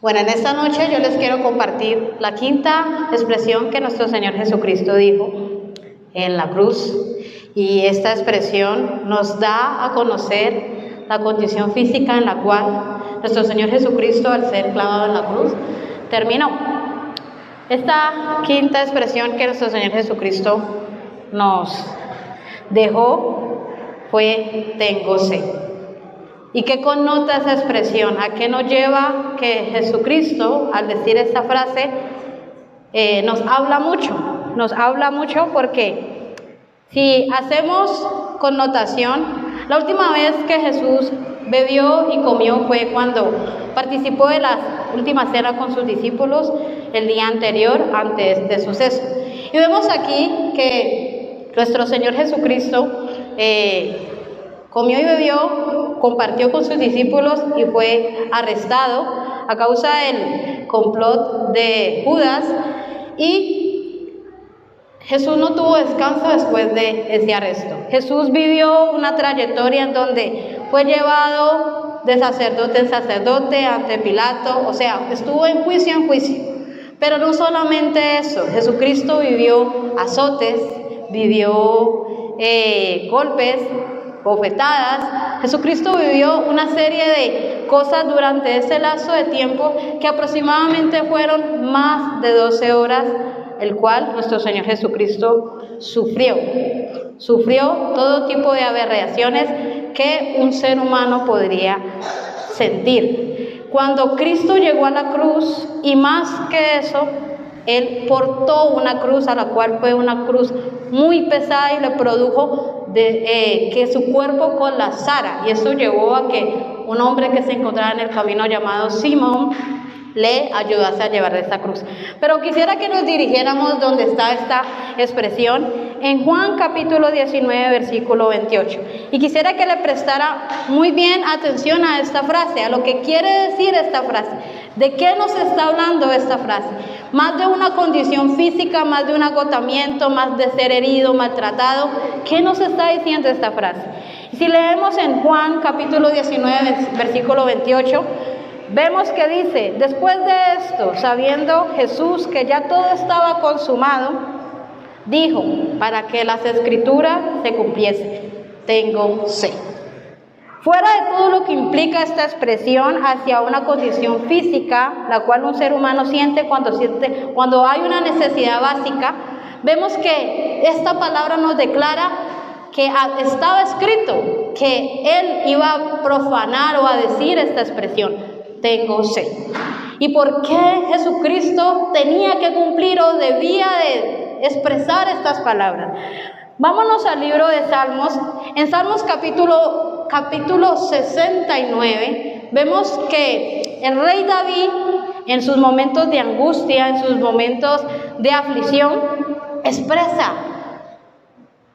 Bueno, en esta noche yo les quiero compartir la quinta expresión que nuestro Señor Jesucristo dijo en la cruz. Y esta expresión nos da a conocer la condición física en la cual nuestro Señor Jesucristo, al ser clavado en la cruz, terminó. Esta quinta expresión que nuestro Señor Jesucristo nos dejó fue: tengo sed. ¿Y qué connota esa expresión? ¿A qué nos lleva que Jesucristo, al decir esta frase, nos habla mucho? Nos habla mucho porque si hacemos connotación, la última vez que Jesús bebió y comió fue cuando participó de la última cena con sus discípulos el día anterior, antes de este suceso. Y vemos aquí que nuestro Señor Jesucristo comió y bebió, compartió con sus discípulos y fue arrestado a causa del complot de Judas, y Jesús no tuvo descanso después de ese arresto. Jesús vivió una trayectoria en donde fue llevado de sacerdote en sacerdote ante Pilato, o sea, estuvo en juicio en juicio. Pero no solamente eso, Jesucristo vivió azotes, vivió golpes, bofetadas. Jesucristo vivió una serie de cosas durante ese lapso de tiempo que aproximadamente fueron más de 12 horas, el cual nuestro Señor Jesucristo sufrió todo tipo de aberraciones que un ser humano podría sentir. Cuando Cristo llegó a la cruz, y más que eso, Él portó una cruz, a la cual fue una cruz muy pesada, y le produjo que su cuerpo colapsara, y eso llevó a que un hombre que se encontraba en el camino llamado Simón le ayudase a llevar esta cruz. Pero quisiera que nos dirigiéramos donde está esta expresión, en Juan capítulo 19, versículo 28. Y quisiera que le prestara muy bien atención a esta frase, a lo que quiere decir esta frase. ¿De qué nos está hablando esta frase? Más de una condición física, más de un agotamiento, más de ser herido, maltratado. ¿Qué nos está diciendo esta frase? Y si leemos en Juan capítulo 19, versículo 28, vemos que dice: después de esto, sabiendo Jesús que ya todo estaba consumado, dijo, para que las escrituras se cumpliesen: tengo sed. Fuera de todo lo que implica esta expresión hacia una condición física, la cual un ser humano siente cuando hay una necesidad básica, vemos que esta palabra nos declara que estaba escrito que Él iba a profanar o a decir esta expresión: tengo sed. ¿Y por qué Jesucristo tenía que cumplir o debía de expresar estas palabras? Vámonos al libro de Salmos. En Salmos capítulo 69, vemos que el rey David, en sus momentos de angustia, en sus momentos de aflicción,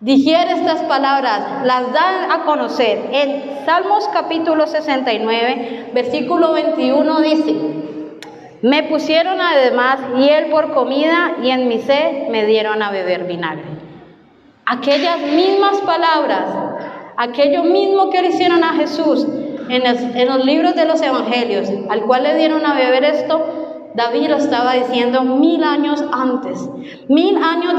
digiere estas palabras, las da a conocer. En Salmos capítulo 69, versículo 21 dice: me pusieron además hiel por comida, y en mi sed me dieron a beber vinagre. Aquellas mismas palabras, aquello mismo que le hicieron a Jesús en los libros de los evangelios, al cual le dieron a beber esto, David lo estaba diciendo 1000 años antes. 1000 años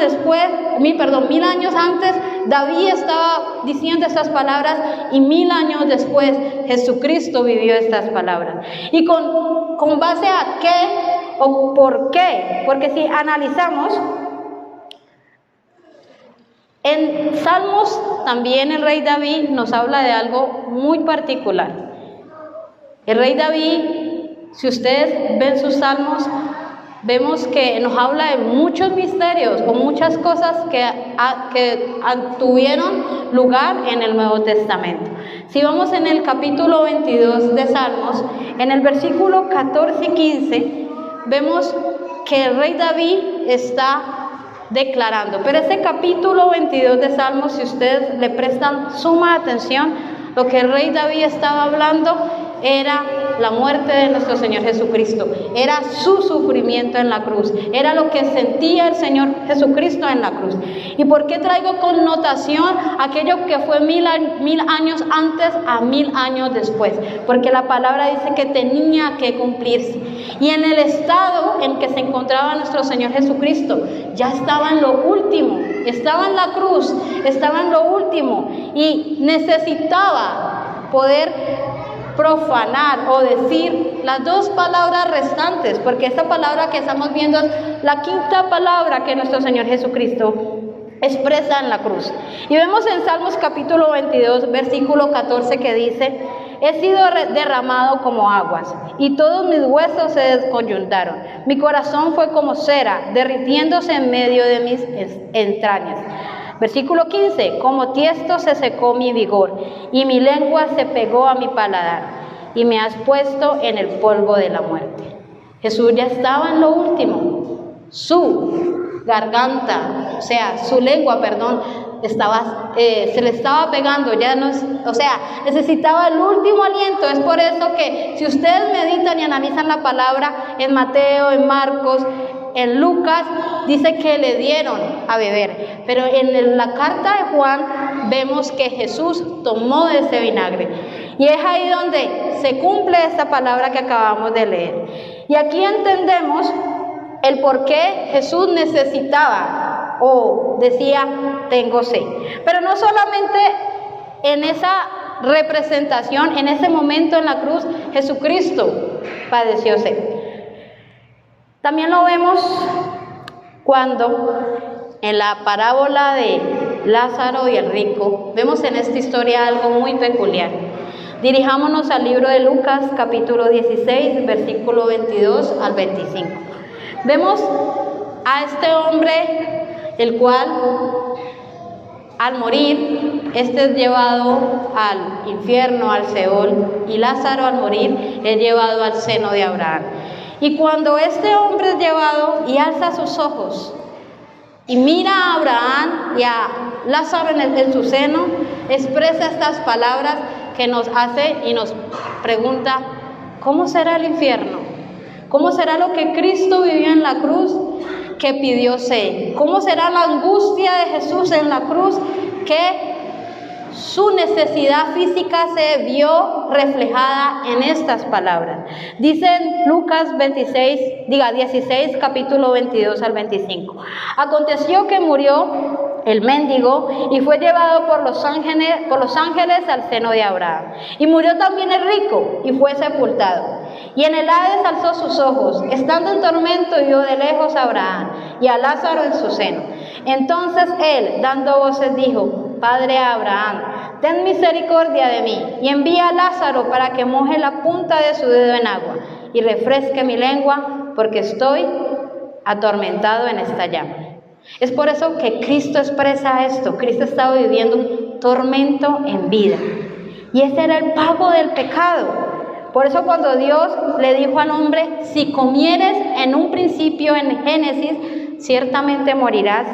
antes, David estaba diciendo estas palabras, y 1000 años después, Jesucristo vivió estas palabras. ¿Y con base a qué o por qué? Porque si analizamos, en Salmos también el rey David nos habla de algo muy particular. El rey David, si ustedes ven sus salmos, vemos que nos habla de muchos misterios o muchas cosas que tuvieron lugar en el Nuevo Testamento. Si vamos en el capítulo 22 de Salmos, en el versículo 14 y 15, vemos que el rey David está declarando. Pero ese capítulo 22 de Salmos, si ustedes le prestan suma atención, lo que el rey David estaba hablando era la muerte de nuestro Señor Jesucristo, era su sufrimiento en la cruz, era lo que sentía el Señor Jesucristo en la cruz. ¿Y por qué traigo connotación aquello que fue 1000 años antes a 1000 años después? Porque la palabra dice que tenía que cumplirse. Y en el estado en que se encontraba nuestro Señor Jesucristo, ya estaba en lo último, estaba en la cruz, estaba en lo último y necesitaba poder profanar o decir las dos palabras restantes, porque esta palabra que estamos viendo es la quinta palabra que nuestro Señor Jesucristo expresa en la cruz. Y vemos en Salmos capítulo 22, versículo 14 que dice: he sido derramado como aguas, y todos mis huesos se descoyuntaron. Mi corazón fue como cera, derritiéndose en medio de mis entrañas. Versículo 15, como tiesto se secó mi vigor, y mi lengua se pegó a mi paladar, y me has puesto en el polvo de la muerte. Jesús ya estaba en lo último. Su garganta, o sea, su lengua, se le estaba pegando, ya no es, o sea, necesitaba el último aliento. Es por eso que si ustedes meditan y analizan la palabra en Mateo, en Marcos, en Lucas, dice que le dieron a beber, pero en la carta de Juan vemos que Jesús tomó de ese vinagre, y es ahí donde se cumple esta palabra que acabamos de leer. Y aquí entendemos el por qué Jesús necesitaba o decía: tengo sed. Pero no solamente en esa representación, en ese momento en la cruz, Jesucristo padeció sed. También lo vemos cuando en la parábola de Lázaro y el rico, vemos en esta historia algo muy peculiar. Dirijámonos al libro de Lucas, capítulo 16, versículo 22 al 25. Vemos a este hombre, el cual al morir, es llevado al infierno, al Seol, y Lázaro al morir es llevado al seno de Abraham. Y cuando este hombre es llevado y alza sus ojos y mira a Abraham y a Lázaro en su seno, expresa estas palabras que nos hace y nos pregunta: ¿cómo será el infierno? ¿Cómo será lo que Cristo vivió en la cruz, que pidió sed? ¿Cómo será la angustia de Jesús en la cruz, que su necesidad física se vio reflejada en estas palabras? Dice en Lucas 16, capítulo 22 al 25. Aconteció que murió el mendigo y fue llevado por los ángeles al seno de Abraham. Y murió también el rico y fue sepultado. Y en el Hades alzó sus ojos, estando en tormento, y vio de lejos a Abraham y a Lázaro en su seno. Entonces él, dando voces, dijo: Padre Abraham, ten misericordia de mí, y envía a Lázaro para que moje la punta de su dedo en agua y refresque mi lengua, porque estoy atormentado en esta llama. Es por eso que Cristo expresa esto. Cristo estaba viviendo un tormento en vida, y ese era el pago del pecado. Por eso cuando Dios le dijo al hombre: si comieres, en un principio en Génesis, ciertamente morirás,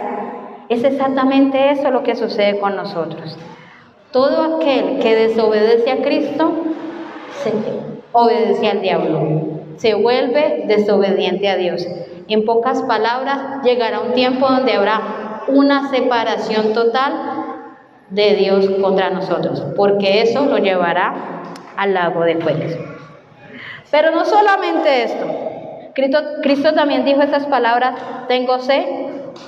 es exactamente eso lo que sucede con nosotros. Todo aquel que desobedece a Cristo se obedece al diablo, se vuelve desobediente a Dios. En pocas palabras, llegará un tiempo donde habrá una separación total de Dios contra nosotros, porque eso lo llevará al lago de fuego. Pero no solamente esto, Cristo también dijo esas palabras: tengo sed,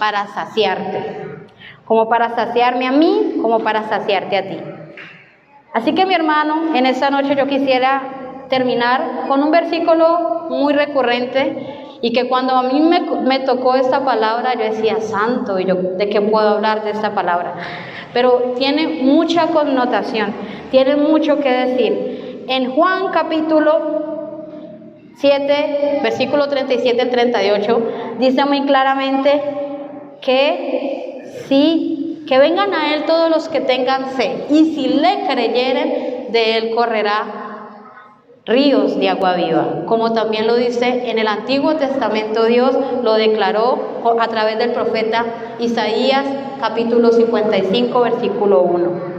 para saciarte, como para saciarme a mí, como para saciarte a ti. Así que, mi hermano, en esta noche yo quisiera terminar con un versículo muy recurrente, y que cuando a mí me tocó esta palabra, yo decía: santo, ¿y yo de qué puedo hablar de esta palabra? Pero tiene mucha connotación, tiene mucho que decir. En Juan capítulo 7, versículo 37 al 38, dice muy claramente que vengan a él todos los que tengan sed, y si le creyeren, de él correrá ríos de agua viva. Como también lo dice en el Antiguo Testamento, Dios lo declaró a través del profeta Isaías, capítulo 55, versículo 1.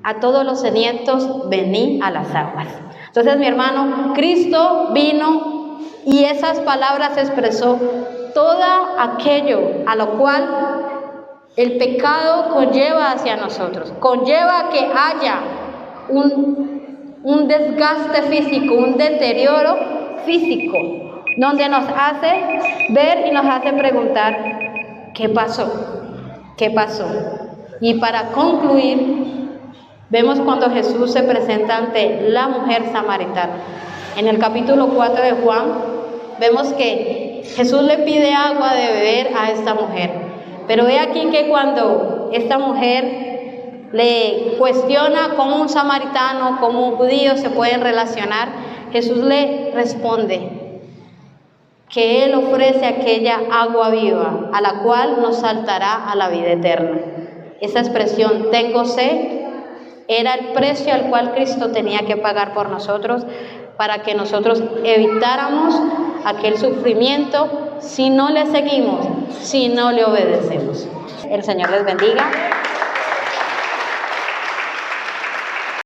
A todos los sedientos, venid a las aguas. Entonces, mi hermano, Cristo vino y esas palabras expresó todo aquello a lo cual el pecado conlleva hacia nosotros, conlleva que haya un desgaste físico, un deterioro físico, donde nos hace ver y nos hace preguntar, ¿qué pasó? ¿Qué pasó? Y para concluir, vemos cuando Jesús se presenta ante la mujer samaritana. En el capítulo 4 de Juan, vemos que Jesús le pide agua de beber a esta mujer. Pero ve aquí que cuando esta mujer le cuestiona cómo un samaritano, cómo un judío se pueden relacionar, Jesús le responde que Él ofrece aquella agua viva, a la cual nos saltará a la vida eterna. Esa expresión, tengo sed, era el precio al cual Cristo tenía que pagar por nosotros, para que nosotros evitáramos aquel sufrimiento si no le seguimos, si no le obedecemos. El Señor les bendiga.